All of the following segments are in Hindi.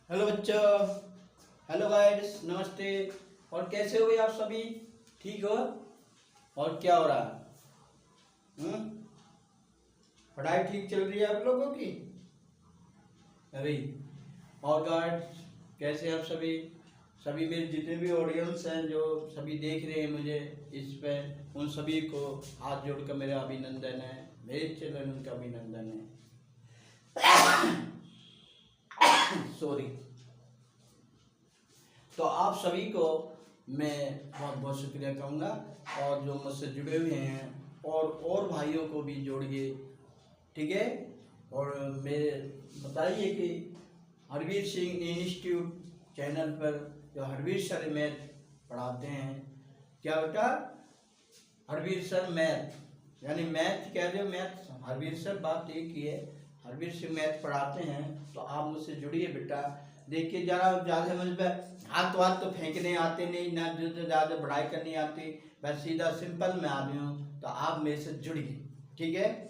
हेलो बच्चों, हेलो गाइड्स, नमस्ते। और कैसे हो आप सभी? ठीक हो? और क्या हो रहा है? पढ़ाई ठीक चल रही है आप लोगों की अभी? और गाइड्स, कैसे आप सभी? सभी मेरे जितने भी ऑडियंस हैं, जो सभी देख रहे हैं मुझे इस पे, उन सभी को हाथ जोड़कर मेरा अभिनंदन है, मेरे चैनल उनका अभिनंदन है। सॉरी। तो आप सभी को मैं बहुत बहुत शुक्रिया कहूँगा, और जो मुझसे जुड़े हुए हैं और भाइयों को भी जोड़िए, ठीक है। और मेरे बताइए कि हरवीर सिंह इंस्टीट्यूट चैनल पर जो हरवीर सर मैथ पढ़ाते हैं, क्या बेटा? हरवीर सर मैथ, यानी मैथ कह रहे हो, मैथ हरवीर सर, बात एक ही है। हरवीर सिंह मैथ पढ़ाते हैं, तो आप मुझसे जुड़िए बेटा। देखिए जरा ज़्यादा समझ में हाथ तो फेंकने आते नहीं ना, जो ज़्यादा पढ़ाई करनी आती, बस सीधा सिंपल में आदमी हूँ, तो आप मेरे से जुड़िए, ठीक है।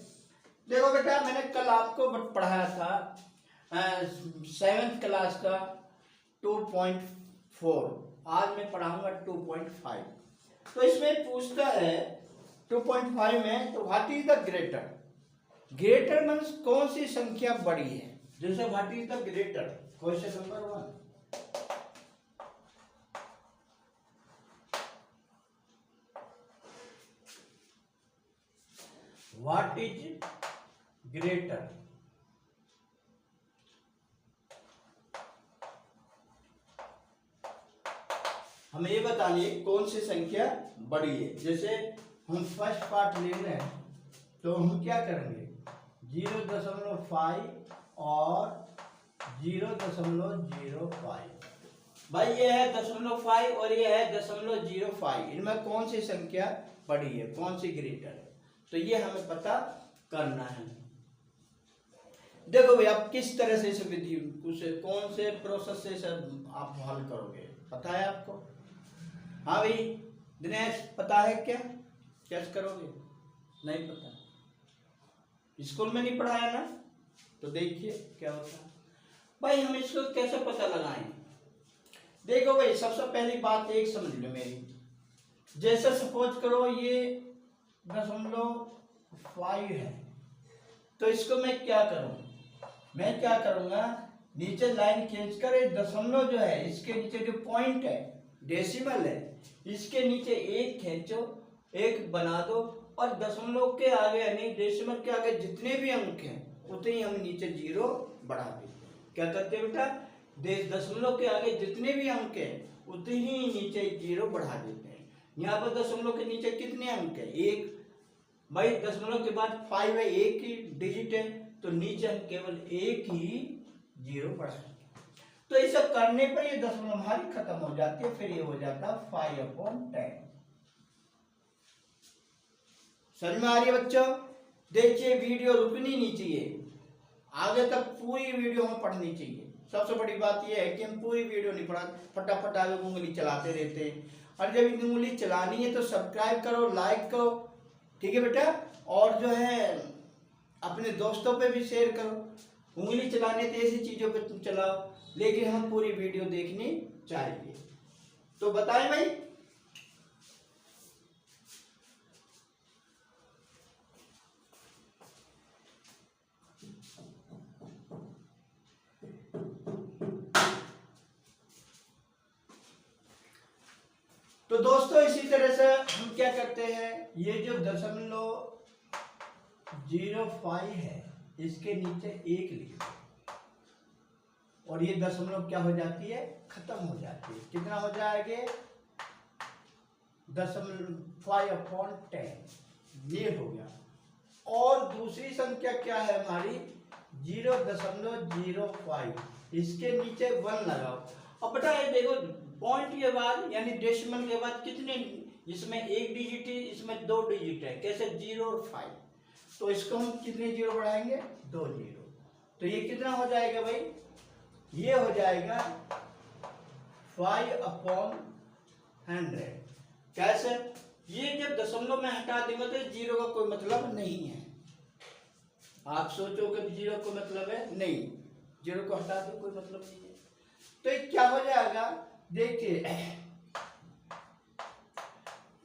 देखो बेटा, मैंने कल आपको पढ़ाया था 7th क्लास का 2.4, आज मैं पढ़ाऊंगा 2.5। तो इसमें पूछता है 2.5 में, तो what is the greater? Greater means कौन सी संख्या बड़ी है? जैसे what is the greater, question number 1। What is greater? हमें ये बताइए कौन सी संख्या बड़ी है। जैसे हम फर्स्ट पार्ट ले रहे हैं, तो हम क्या करेंगे? 0.5 और 0.05। भाई ये है 0.5 और ये है 0.05, इनमें कौन सी संख्या बड़ी है, कौन सी ग्रेटर है? तो ये हमें पता करना है। देखो भाई, आप किस तरह से इस विधि, कौन से प्रोसेस से सब आप हल करोगे, पता है आपको? हाँ भाई दिनेश, पता है क्या कैसे करोगे? नहीं पता, स्कूल में नहीं पढ़ाया ना, तो देखिए क्या होता है। भाई हम इसको कैसे पता लगाएं? देखो भाई, सबसे पहली बात एक समझ लो मेरी। जैसे सपोज करो ये 0.5 है, तो इसको मैं क्या करूं? मैं क्या करूंगा, नीचे लाइन खींच कर दशमलव जो है, इसके नीचे जो पॉइंट है, डेसिमल है, इसके नीचे एक खींचो, एक बना दो, और दशमलव के आगे यानी डेसिमल के आगे जितने भी अंक हैं उतने ही हम नीचे 0 बढ़ा देते हैं। क्या करते हैं बेटा? दशमलव के आगे जितने भी अंक हैं उतने ही नीचे 0 बढ़ा देते हैं। यहाँ पर दशमलव के नीचे कितने अंक है? 1। भाई दशमलव के बाद 5 है, एक ही डिजिट है, तो नीचे हम केवल एक ही 0 बढ़ाएंगे। तो ये सब करने पर ये दशमलव हमारी खत्म हो जाती है, फिर ये हो जाता है 5/10। समझ में आ रही है बच्चों? देखिए वीडियो रुकनी नहीं चाहिए, आगे तक पूरी वीडियो हमें पढ़नी चाहिए। सबसे बड़ी बात यह है कि हम पूरी वीडियो नहीं पढ़ा, फटाफट आगे उंगली चलाते रहते हैं। और जब उंगली चलानी है तो सब्सक्राइब करो, लाइक करो, ठीक है बेटा। और जो है अपने दोस्तों पे भी शेयर करो। उंगली चलाने तो ऐसी चीजों पे तुम चलाओ, लेकिन हम पूरी वीडियो देखनी चाहिए। तो बताएं भाई। तो दोस्तों इसी तरह से हम क्या करते हैं, ये जो 0.05 है, इसके नीचे एक लिखो, और ये दशमलव क्या हो जाती है? खत्म हो जाती है। कितना हो जाएगा? 5/10, ये हो गया। और दूसरी संख्या क्या है हमारी? 0.05, इसके नीचे 1 लगाओ। अब बेटा ये देखो, पॉइंट के बाद यानी डेसिमल के बाद कितने, इसमें एक डिजिट है, इसमें 2 डिजिट है, कैसे? 0 और 5। तो इसको हम कितने 0 बढ़ाएंगे? 2 0। तो ये कितना हो जाएगा भाई? ये हो जाएगा 5/100। कैसे? ये जब दशमलव में हटा देंगे तो 0 का कोई मतलब नहीं है। आप सोचो कि 0 को मतलब है नहीं, 0 को हटा दो, कोई मतलब नहीं है। तो ये क्या हो जाएगा, देखिए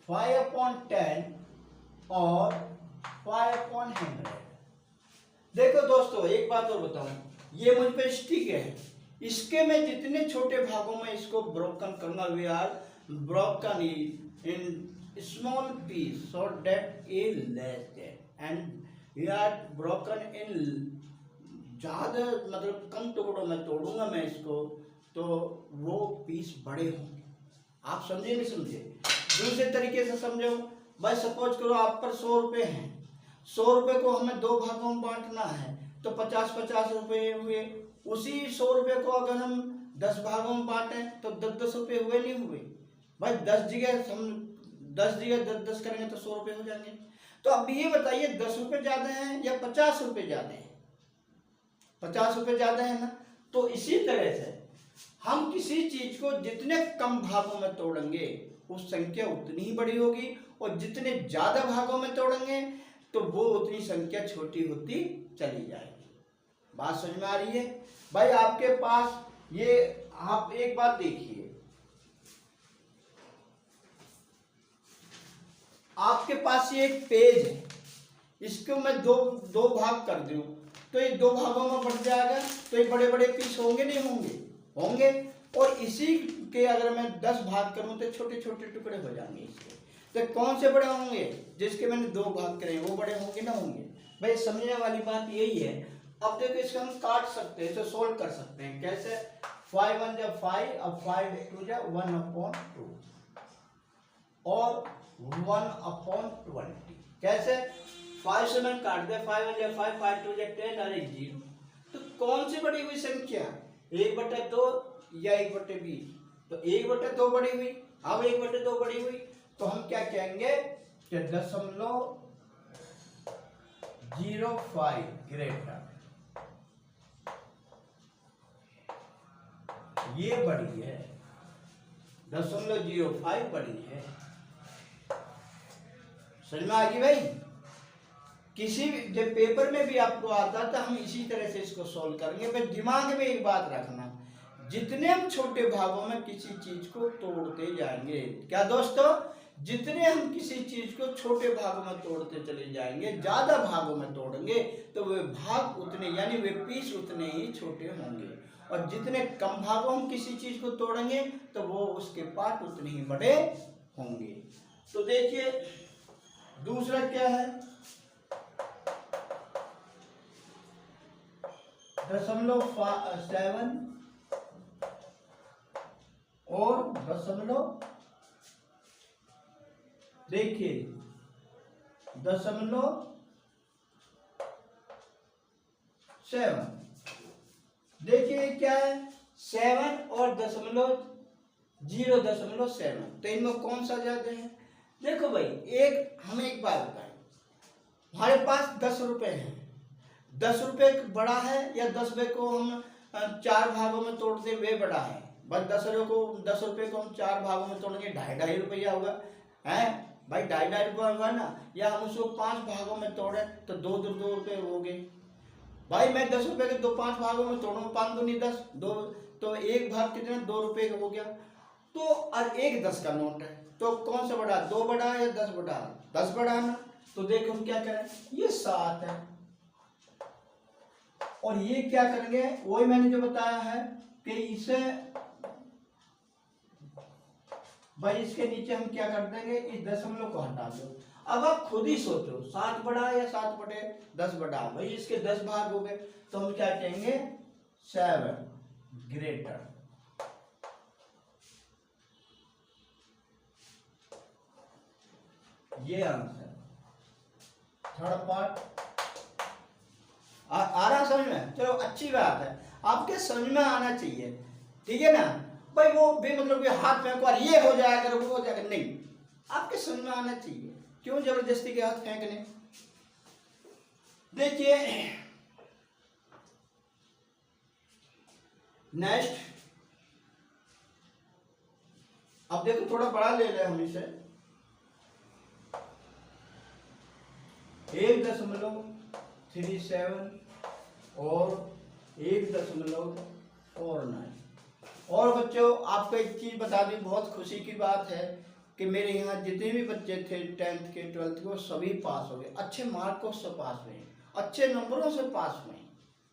5/10 और 5/100। देखो दोस्तों एक बात और बताऊं, ये मुझ पे स्टिक है, इसके मैं जितने छोटे भागों में इसको ब्रोकन करूंगा, we are broken in small piece so that is less and we are broken in ज़्यादा मतलब कम टुकड़ों में तोड़ूंगा मैं इसको, तो वो पीस बड़े होंगे। आप समझे नहीं समझे? दूसरे तरीके से समझो भाई, सपोज करो आप पर 100 रुपये हैं, 100 रुपये को हमें 2 भागों में बांटना है, तो 50-50 रुपये हुए। उसी 100 रुपये को अगर हम 10 भागों में बांटें तो 10-10 रुपये हुए नहीं हुए भाई? 10 जगह हम 10 जगह 10-10 करेंगे तो 100 रुपये हो जाएंगे। तो अब ये बताइए 10 रुपये ज़्यादा हैं या 50 रुपये ज़्यादा हैं? 50 रुपये ज़्यादा है ना। तो इसी तरह से हम किसी चीज को जितने कम भागों में तोड़ेंगे उस संख्या उतनी ही बड़ी होगी, और जितने ज्यादा भागों में तोड़ेंगे तो वो उतनी संख्या छोटी होती चली जाएगी। बात समझ में आ रही है भाई? आपके पास ये, आप एक बात देखिए, आपके पास ये एक पेज है, इसको मैं दो भाग कर दूं तो ये 2 भागों में बढ़ जाएगा, तो ये बड़े बड़े पीस होंगे नहीं होंगे? होंगे। और इसी के अगर मैं 10 भाग करूं तो छोटे छोटे टुकड़े हो जाएंगे इसके। तो कौन से बड़े होंगे? जिसके मैंने 2 भाग करे वो बड़े होंगे ना होंगे? भाई समझने वाली बात यही है। अब देखो इसको हम काट सकते हैं, इसे सोल्व कर सकते हैं। कैसे? 5 × 5, अब 5 × 2 1/2 और 1/20। कैसे? 5 से मैं काट दे, 5 × 5, 5 × 2 10 और 1 0। तो कौन सी बड़ी हुई संख्या? 1/2 या 1/20? तो 1/2 बड़ी हुई, अब 1/2 बड़ी हुई, तो हम क्या कहेंगे कि 0.05 ग्रेटर, ये बड़ी है, 0.05 बड़ी है। समझ में आ गई भाई? किसी भी जब पेपर में भी आपको आता था हम इसी तरह से इसको सॉल्व करेंगे। पर दिमाग में एक बात रखना, जितने हम छोटे भागों में किसी चीज को तोड़ते जाएंगे, क्या दोस्तों, जितने हम किसी चीज को छोटे भागों में तोड़ते चले जाएंगे, ज्यादा भागों में तोड़ेंगे तो वे भाग उतने, यानी वे पीस उतने ही छोटे होंगे, और जितने कम भागों में किसी चीज को तोड़ेंगे तो वो उसके पार्ट उतने ही बड़े होंगे। तो देखिए दूसरा क्या है, 0.7 और 0.7 देखिए क्या है, 7 और 0.7, तो इनमें कौन सा ज्यादा है? देखो भाई, हमें एक बात बताएं, हमारे पास 10 रुपए हैं, 10 रुपए बड़ा है या 10 रुपए को हम 4 भागों में तोड़ते वे बड़ा है? बस 10 रुपए को हम 4 भागों में तोड़ेंगे 2.5 रुपया होगा, है भाई? 2.5 रुपया होगा ना। या हम उसको 5 भागों में तोड़े तो 2 रुपये हो गए भाई। मैं 10 रुपए के 5 भागों में तोड़ूंगा, 5 दूनी 10, 2, तो एक भाग कितने? 2 रुपये का हो गया। तो और एक 10 का नोट है, तो कौन सा बड़ा? 2 बड़ा है या 10 बड़ा? 10 बड़ा है ना। तो देखो हम क्या करें, ये 7 है और ये क्या करेंगे, वही मैंने जो बताया है कि इसे भाई इसके नीचे हम क्या कर देंगे, इस दशमलव को हटा दो। अब आप खुद ही सोचो, 7 बड़ा या 7/10 बड़ा? भाई इसके 10 भाग हो गए, तो हम क्या कहेंगे, 7 ग्रेटर। ये आंसर थर्ड पार्ट आ रहा समझ में? चलो अच्छी बात है, आपके समझ में आना चाहिए, ठीक है ना भाई? वो भी मतलब हाथ में एक बार ये हो जाएगा वो हो जाएगा, नहीं, आपके समझ में आना चाहिए। क्यों जबरदस्ती के हाथ फेंकने? देखिए नेक्स्ट, अब देखो थोड़ा बड़ा ले लें हम इसे, 1.37 और 1.49। और बच्चों आपको एक चीज़ बता दूं, बहुत खुशी की बात है कि मेरे यहाँ जितने भी बच्चे थे 10th के 12th के वो सभी पास हो गए, अच्छे मार्कों से पास हुए, अच्छे नंबरों से पास हुए।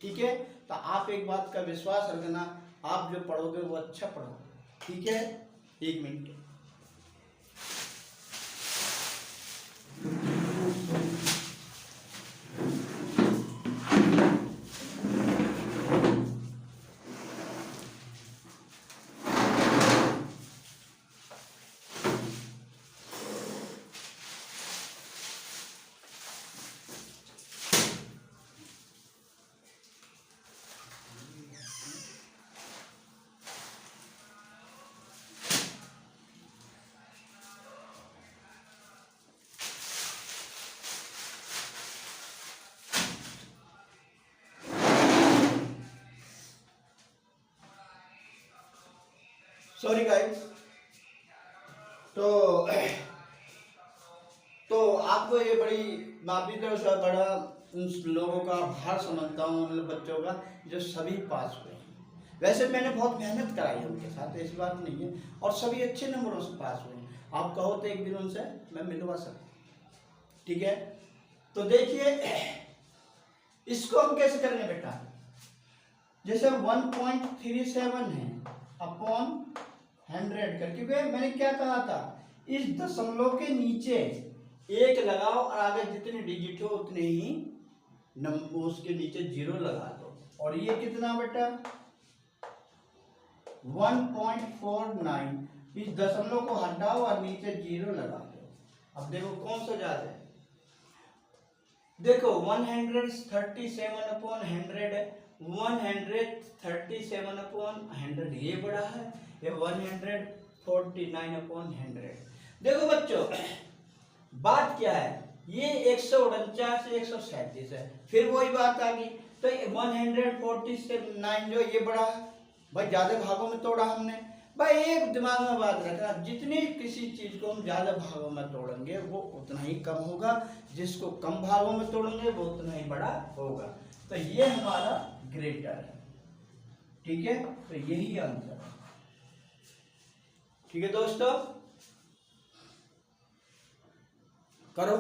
ठीक है, तो आप एक बात का विश्वास रखना, आप जो पढ़ोगे वो अच्छा पढ़ोगे। ठीक है, 1 मिनट। सॉरी गाइस, तो आपको ये बड़ी माफी तरफ से बड़ा उन लोगों का आभार समझता हूँ, उन बच्चों का जो सभी पास हुए हैं। वैसे मैंने बहुत मेहनत कराई है उनके साथ, ऐसी बात नहीं है, और सभी अच्छे नंबरों से पास हुए हैं। आप कहो तो एक दिन उनसे मैं मिलवा सकता। ठीक है, तो देखिए इसको हम कैसे करेंगे बेटा, जैसे 1.37 है अपॉन 100 करके, मैंने क्या कहा था, इस दशमलव के नीचे एक लगाओ और आगे जितने डिजिट हो उतने ही नंबर उसके नीचे 0 लगा दो। और ये कितना बेटा 1.49, इस दशमलव को हटाओ और नीचे 0 लगा दो। अब देखो कौन सा ज्यादा है, देखो 137 अपॉन 100 है, 137 अपॉन 100 ये बड़ा है, ये 149 अपॉन 100। देखो बच्चों बात क्या है, ये 149 से 137 है, फिर वही बात आ गई, तो 149 जो ये बड़ा है भाई, ज्यादा भागों में तोड़ा हमने। भाई एक दिमाग में बात रखना, जितनी किसी चीज को हम ज्यादा भागों में तोड़ेंगे वो उतना ही कम होगा, जिसको कम भागों में तोड़ेंगे वो उतना ही बड़ा होगा। तो ये हमारा ग्रेटर है। ठीक है, तो यही आंसर है। ठीक है दोस्तों, करो।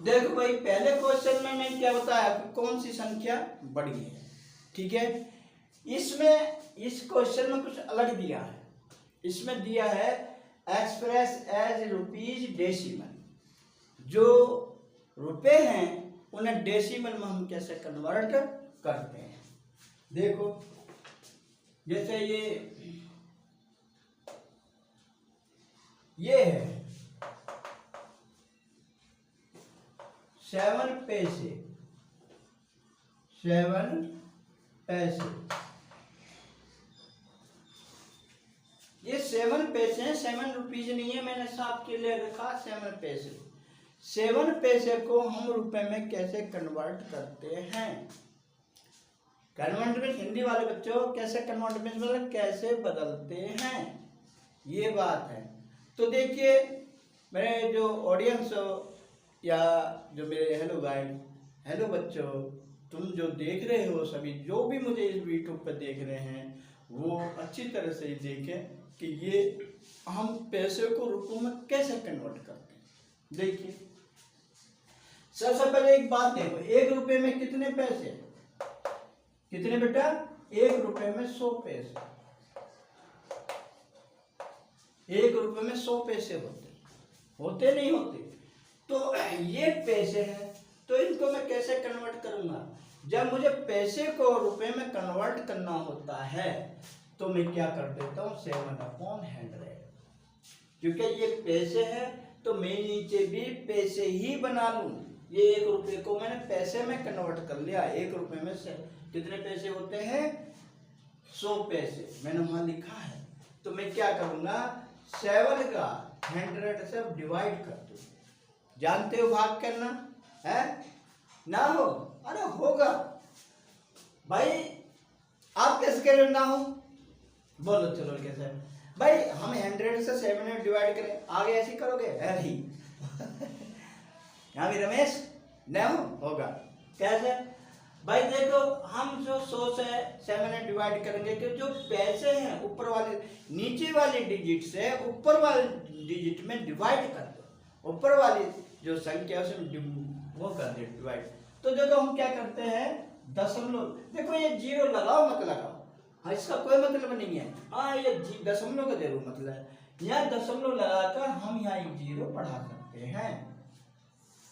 देखो भाई पहले क्वेश्चन में मैं क्या बताया कि कौन सी संख्या बड़ी है। ठीक है, इसमें इस क्वेश्चन में कुछ अलग दिया है, इसमें दिया है एक्सप्रेस एज रुपीज डेसिमल, जो रुपए हैं उन्हें डेसिमल में हम कैसे कन्वर्ट करते हैं। देखो जैसे ये है 7 पैसे, 7 पैसे, ये 7 पैसे हैं, 7 रुपीज नहीं है, मैंने साफ के लिए रखा 7 पैसे। 7 पैसे को हम रुपए में कैसे कन्वर्ट करते हैं, कन्वर्ट हिंदी वाले बच्चों कैसे कन्वर्ट मतलब कैसे बदलते हैं, ये बात है। तो देखिए मेरे जो ऑडियंस हो या जो मेरे हेलो गाइड, हेलो बच्चों, तुम जो देख रहे हो सभी, जो भी मुझे इस यूट्यूब पर देख रहे हैं वो अच्छी तरह से देखें कि ये हम पैसे को रुपयों में कैसे कन्वर्ट करते हैं। देखिए सबसे पहले एक बात देखो, 1 रुपए में कितने पैसे, कितने बेटा, 1 रुपए में 100 पैसे, 1 रुपए में 100 पैसे होते नहीं होते। तो ये पैसे हैं, तो इनको मैं कैसे कन्वर्ट करूंगा, जब मुझे पैसे को रुपए में कन्वर्ट करना होता है तो मैं क्या कर देता हूँ 7/100, क्योंकि ये पैसे है तो मैं नीचे भी पैसे ही बना लूं। ये 1 रुपए को मैंने पैसे में कन्वर्ट कर लिया, 1 रुपए में से कितने पैसे होते हैं 100 पैसे, मैंने वहां लिखा है। तो मैं क्या करूंगा 7 का 100 से डिवाइड कर दूं। जानते हो भाग करना है ना, हो अरे होगा भाई, आप कैसे करें ना हो, बोलो चलो कैसे भाई, हम 100 से 7 में डिवाइड करें, आगे ऐसे करोगे अरे यहाँ भी रमेश नहीं होगा। कैसे भाई देखो, हम जो सोच है 7 में डिवाइड करेंगे कि जो पैसे हैं ऊपर वाले नीचे वाले डिजिट से ऊपर वाले डिजिट में डिवाइड कर दो, ऊपर वाली जो संख्या है उसमें वो कर दे डिवाइड। तो देखो हम क्या करते हैं, दशमलव, देखो ये जीरो लगाओ मत लगाओ, हाँ इसका कोई मतलब नहीं है, हाँ ये दशमलव का जरूर मतलब है। यहाँ दशमलव लगाकर हम यहाँ एक जीरो बढ़ा सकते हैं।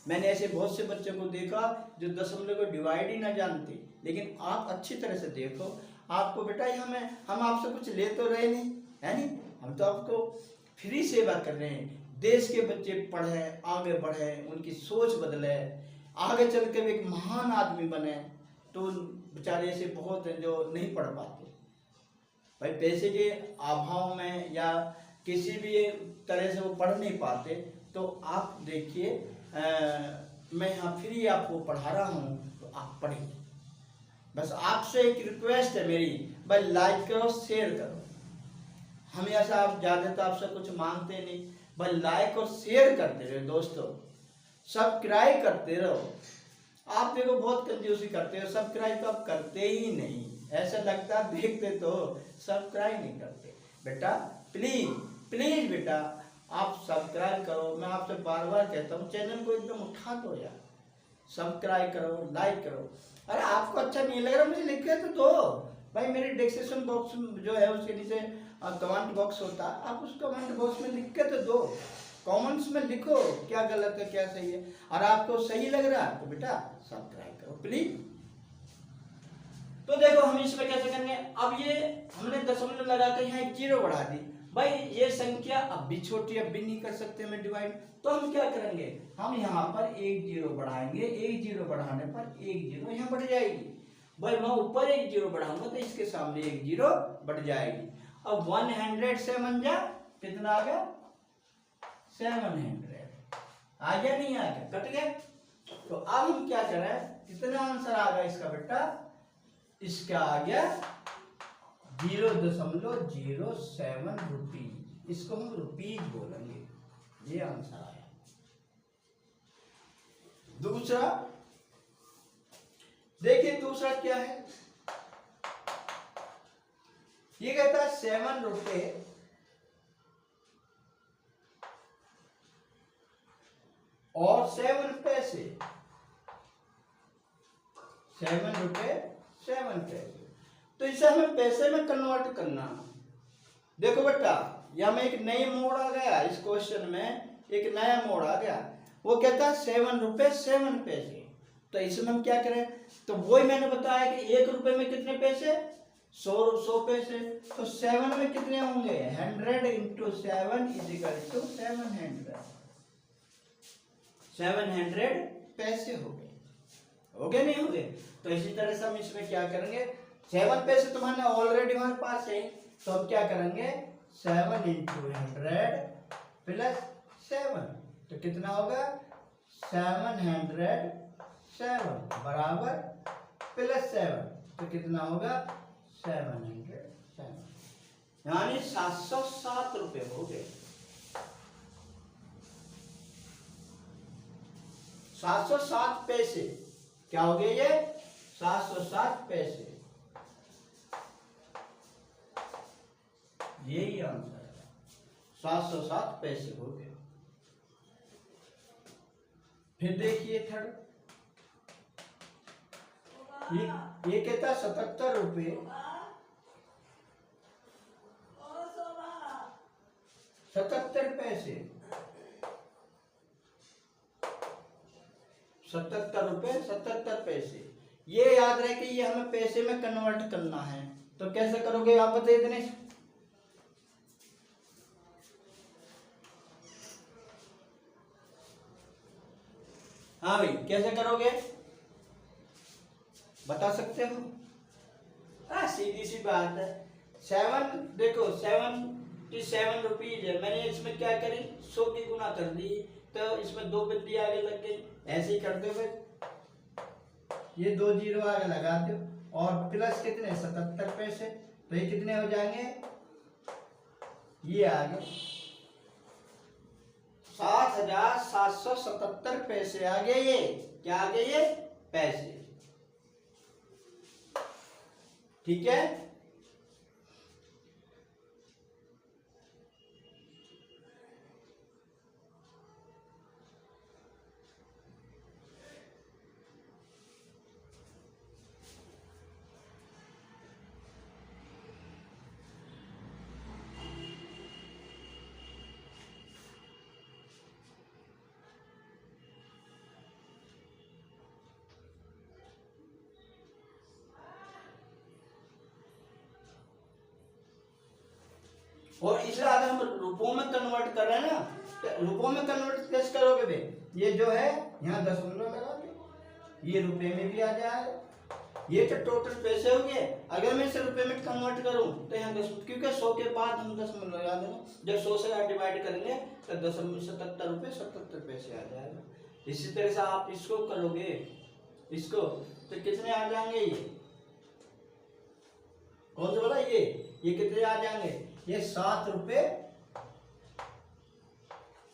मैंने ऐसे बहुत से बच्चों को देखा जो दशमलव को डिवाइड ही ना जानते, लेकिन आप अच्छी तरह से देखो, आपको बेटा हम आपसे कुछ ले तो रहे नहीं है, नहीं, हम तो आपको फ्री सेवा कर रहे हैं। देश के बच्चे पढ़े, आगे बढ़े, उनकी सोच बदले, आगे चल कर एक महान आदमी बने। तो बेचारे ऐसे बहुत हैं जो नहीं पढ़ पाते भाई, पैसे के अभाव में या किसी भी तरह से वो पढ़ नहीं पाते। तो आप देखिए, मैं यहाँ फ्री आपको पढ़ा रहा हूँ, तो आप पढ़िए। बस आपसे एक रिक्वेस्ट है मेरी, भाई लाइक करो, शेयर करो। हम ऐसा आप ज़्यादा तो आपसे कुछ मांगते नहीं, भाई लाइक और शेयर करते रहो दोस्तों, सब्सक्राइब करते रहो। आप देखो बहुत कंजूसी करते हो, सब्सक्राइब तो आप करते ही नहीं, ऐसा लगता है देखते तो सब्सक्राइब नहीं करते। बेटा प्लीज प्लीज बेटा आप सब्सक्राइब करो, मैं आपसे बार बार कहता हूँ, चैनल को एकदम उठा दो यार, सब्सक्राइब करो, लाइक करो। अरे आपको अच्छा नहीं लग रहा मुझे लिख के तो दो भाई, मेरे डिस्क्रिप्शन बॉक्स जो है उसके नीचे कमेंट बॉक्स होता है, आप उस कमेंट बॉक्स में लिख के तो दो, कमेंट्स में लिखो क्या गलत है क्या सही है। और आपको सही लग रहा है तो बेटा सब्सक्राइब करो प्लीज। तो देखो हम इसमें कैसे करेंगे, अब ये हमने दशमलव लगा कर यहाँ एक जीरो बढ़ा दी, भाई ये संख्या अब भी छोटी, अब भी नहीं कर सकते हमें डिवाइड। तो हम क्या करेंगे, हम यहाँ पर एक जीरो बढ़ाएंगे, एक जीरो बढ़ाने पर एक जीरो यहाँ बढ़ जाएगी। भाई मैं ऊपर एक जीरो बढ़ाऊंगा तो इसके सामने एक जीरो बढ़ जाएगी। अब 107 जा कितना आ गया, 700 आ गया, नहीं आ गया, कट गया। तो अब हम क्या करें, कितना आंसर आ गया इसका बेटा, इसका आ गया 0.07 रुपीज, इसको हम रुपीज बोलेंगे, ये आंसर आया। दूसरा देखिए, दूसरा क्या है, ये कहता है 7 रुपए और 7 पैसे, 7 रुपए 7 पैसे। तो इसे हमें पैसे में कन्वर्ट करना। देखो बेटा यहाँ में एक नई मोड़ आ गया, इस क्वेश्चन में एक नया मोड़ आ गया, वो कहता है 7 रुपए 7 पैसे। तो इसमें हम क्या करें, तो वही मैंने बताया कि 1 रुपए में कितने पैसे, 100 पैसे। तो 7 में कितने होंगे, 100 इंटू 7 इज इक्वल टू 700, 700 पैसे हो गए, हो गए नहीं हो गए। तो इसी तरह से हम इसमें क्या करेंगे, 7 पैसे तुम्हारे ऑलरेडी हमारे पास है, तो हम क्या करेंगे 7 इंटू 100 प्लस 7, तो कितना होगा 707 बराबर प्लस 7, तो कितना होगा 707, यानी 707 रुपए हो गए। 707 पैसे क्या हो गए, ये 707 पैसे, यही आंसर है, 707 पैसे हो गए। फिर देखिए थर्ड, ये कहता 77 रुपए 77 पैसे, 77 रुपए 77 पैसे। ये याद रहे कि ये हमें पैसे में कन्वर्ट करना है, तो कैसे करोगे आप बताइए इतने, हाँ भाई कैसे करोगे बता सकते हो, हाँ सीधी सी बात है। 7 देखो 77 रुपीज है, मैंने इसमें क्या करी 100 की गुना कर दी, तो इसमें 2 बिंदी आगे लग गई, ऐसे ही करते हुए ये 2 जीरो आगे लगा दो और प्लस कितने 77 पैसे, तो ये कितने हो जाएंगे, ये आगे 7,777 पैसे आ गए। ये क्या आ गए? ये पैसे। ठीक है। और इसलिए अगर हम रुपयों में कन्वर्ट कर रहे हैं ना, तो रुपयों में कन्वर्ट कैसे करोगे बे? ये जो है यहाँ दशमलव लगा दो, ये रुपए में भी आ जाएगा। ये तो टोटल पैसे हो गए। अगर मैं इसे रुपए में कन्वर्ट करूं तो यहाँ क्योंकि 100 के बाद हम दशमलव लगा देंगे। जब 100 से डिवाइड करेंगे तो 0.77 रुपये 77 पैसे आ जाएगा। इसी तरह से आप इसको करोगे, इसको तो कितने आ जाएंगे? ये कौन सा बोला? ये कितने आ जाएंगे? ये 7 रुपये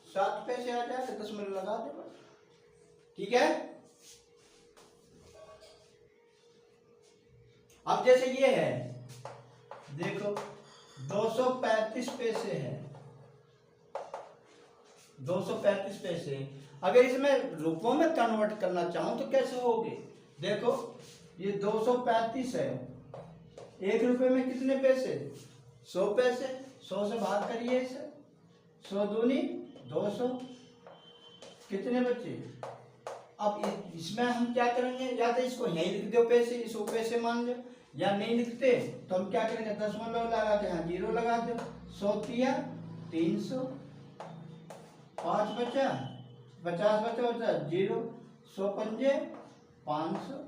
7 पैसे आ जाएगा। दशमलव लगा दे बस। ठीक है। अब जैसे ये है, देखो 235 पैसे है, 235 पैसे। अगर इसमें रुपयों में कन्वर्ट करना चाहूं तो कैसे होगे? देखो ये 235 है, 1 रुपए में कितने पैसे? 100 पैसे। 100 से भाग करिए इसे, 100 दूनी 200, कितने बचे? अब इसमें हम क्या करेंगे? या तो इसको यहीं लिख दो पैसे, इसको पैसे मान लो, या नहीं लिखते तो हम क्या करेंगे? दशमलव लगा के यहाँ 0 लगा दो। 100 तिया 300, 5 बचा, 50 बचा 0, 100 पंजे 500।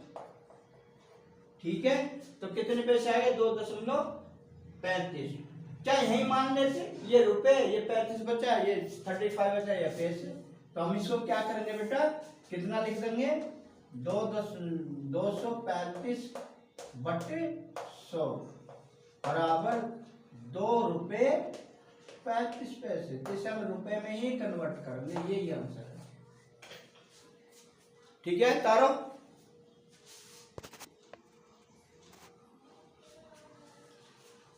ठीक है। तो कितने पैसे आ गए? 2.35। क्या यही मान लेते? ये रुपए, ये 35 बचा, ये 35 बचा, ये पैसे। तो हम इसको क्या करेंगे बेटा? कितना लिख देंगे? 235 बटे 100 बराबर 2 रुपये 35 पैसे। इसे हम रुपए में ही कन्वर्ट करेंगे। यही आंसर है। ठीक है तारो?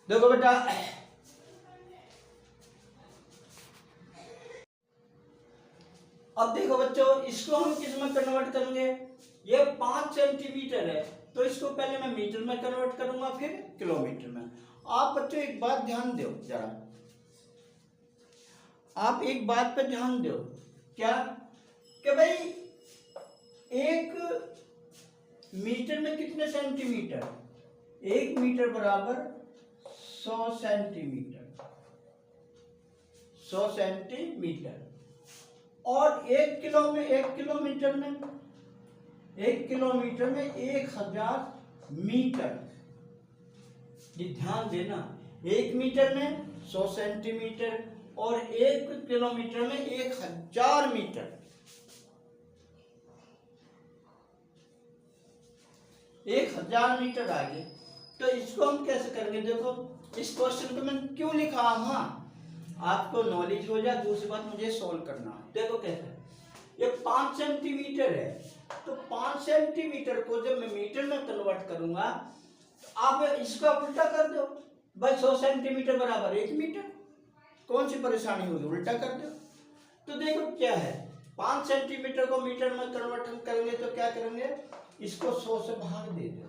देखो बेटा, अब देखो बच्चों, इसको हम किस में कन्वर्ट करेंगे? ये 5 सेंटीमीटर है तो इसको पहले मैं मीटर में कन्वर्ट करूंगा, फिर किलोमीटर में। आप बच्चों एक बात ध्यान दो जरा, आप एक बात पे ध्यान दो। क्या? कि भाई 1 मीटर में कितने सेंटीमीटर? 1 मीटर बराबर 100 सेंटीमीटर, 100 सेंटीमीटर। और 1 किलोमीटर में 1000 मीटर। ये ध्यान देना, 1 मीटर में 100 सेंटीमीटर और 1 किलोमीटर में 1000 मीटर। 1000 मीटर आगे। तो इसको हम कैसे करेंगे? देखो इस क्वेश्चन को मैंने क्यों लिखा? हाँ, आपको नॉलेज हो जाए। दूसरी बात, मुझे सोल्व करना है। देखो कैसे, ये 5 सेंटीमीटर है तो 5 सेंटीमीटर को जब मैं मीटर में कन्वर्ट करूंगा तो आप इसका उल्टा कर दो भाई। 100 सेंटीमीटर बराबर 1 मीटर। कौन सी परेशानी होगी? उल्टा कर दो। तो देखो क्या है, 5 सेंटीमीटर को मीटर में कन्वर्ट करेंगे तो क्या करेंगे? इसको 100 से भाग दे दो।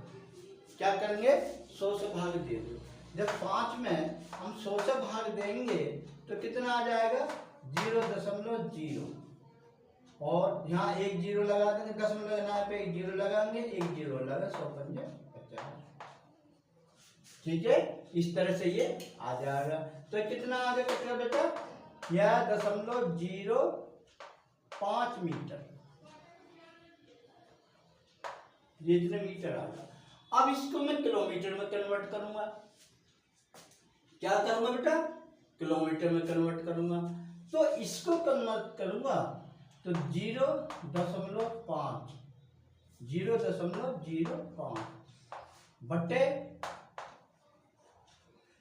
क्या करेंगे? 100 से भाग दे दो। जब 5 में हम 100 से भाग देंगे तो कितना आ जाएगा? 0.0। और यहाँ 1 0 लगा देंगे, दशमलव लगाने पे 1 0 लगाएंगे, 1 0 लगा 100 पंजे 50। ठीक है, इस तरह से ये आ जाएगा। तो कितना आ गया बेटा? यह 0.05 मीटर, ये इतने मीटर आ गया। अब इसको मैं किलोमीटर में कन्वर्ट करूंगा। क्या करूंगा बेटा? किलोमीटर में कन्वर्ट करूंगा। तो इसको कन्वर्ट करूंगा तो 0.5 बटे,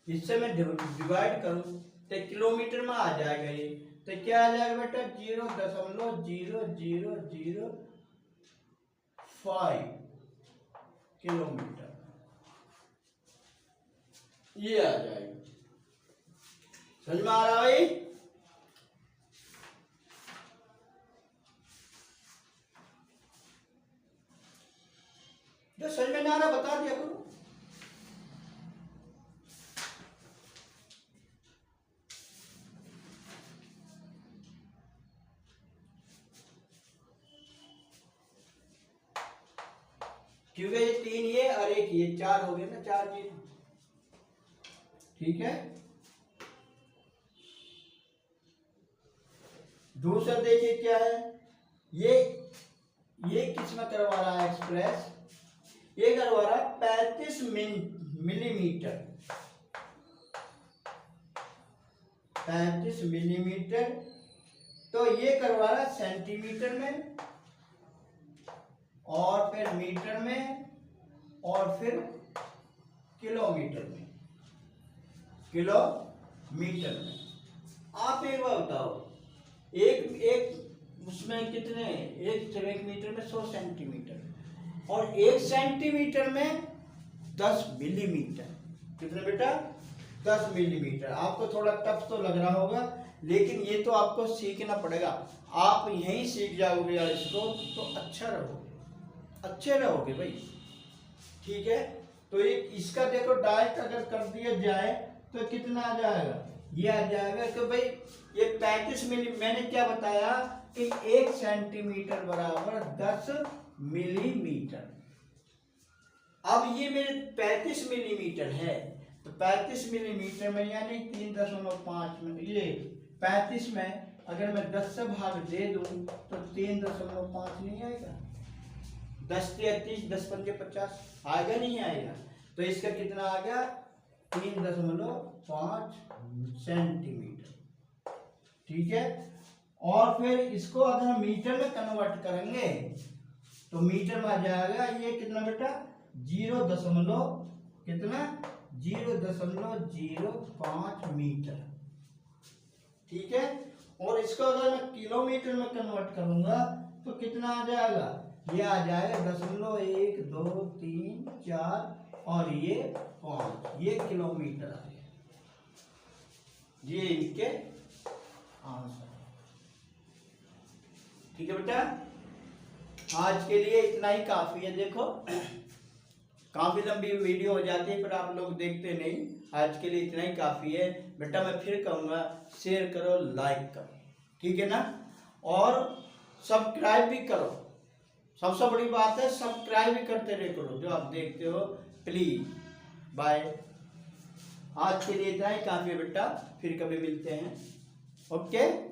इससे मैं डिवाइड करूं तो किलोमीटर में आ जाएगा ये। तो क्या आ जाएगा बेटा 0.00005 किलोमीटर, ये आ जाएगा। समझ में आ रहा भाई? जो समझ में ना आ रहा बता दिया करो। क्योंकि ये 3 ये और 1 ये 4 हो गए ना, 4 चीज। ठीक है। दूसरा देखिए क्या है, ये किस में करवा रहा है एक्सप्रेस, ये करवा रहा है 35 मिलीमीटर, 35 मिलीमीटर। तो ये करवा रहा है सेंटीमीटर में, और फिर मीटर में, और फिर किलोमीटर में, किलोमीटर में। आप एक बार बताओ, एक उसमें कितने, एक मीटर में 100 सेंटीमीटर, और 1 सेंटीमीटर में 10 मिलीमीटर। कितने बेटा? 10 मिलीमीटर। आपको थोड़ा टफ तो लग रहा होगा, लेकिन ये तो आपको सीखना पड़ेगा। आप यहीं सीख जाओगे यार इसको तो अच्छा रहोगे, अच्छे रहोगे भाई। ठीक है। तो ये इसका देखो डायरेक्ट अगर कर दिया जाए तो कितना आ जाएगा, ये आ जाएगा कि भाई ये 35 मिली, मैंने क्या बताया कि 1 सेंटीमीटर बराबर 10 मिलीमीटर। अब ये मेरे 35 मिलीमीटर है, तो 35 मिलीमीटर में यानी 3.5 में, ये 35 में अगर मैं 10 से भाग दे दूं तो 3.5 नहीं आएगा। 10 से 30, 10 पंजे 50 आएगा, नहीं आएगा। तो इसका कितना आ गया 3.5 सेंटीमीटर। ठीक है। और फिर इसको अगर हम मीटर में कन्वर्ट करेंगे तो मीटर में आ जाएगा ये कितना बेटा 0.05 मीटर। ठीक है। और इसको अगर मैं किलोमीटर में कन्वर्ट करूंगा तो कितना आ जाएगा, ये आ जाएगा 0.1 2 3 4 और ये 5, ये किलोमीटर आ गया। ये इनके आंसर। ठीक है बेटा, आज के लिए इतना ही काफी है। देखो काफी लंबी वीडियो हो जाती है, पर आप लोग देखते नहीं। आज के लिए इतना ही काफी है बेटा। मैं फिर कहूंगा शेयर करो, लाइक करो, ठीक है ना, और सब्सक्राइब भी करो। सबसे बड़ी बात है सब्सक्राइब भी करते रहे करो जो आप देखते हो, प्लीज। बाय। आज के लिए इतना ही काफी है बेटा, फिर कभी मिलते हैं। ओके।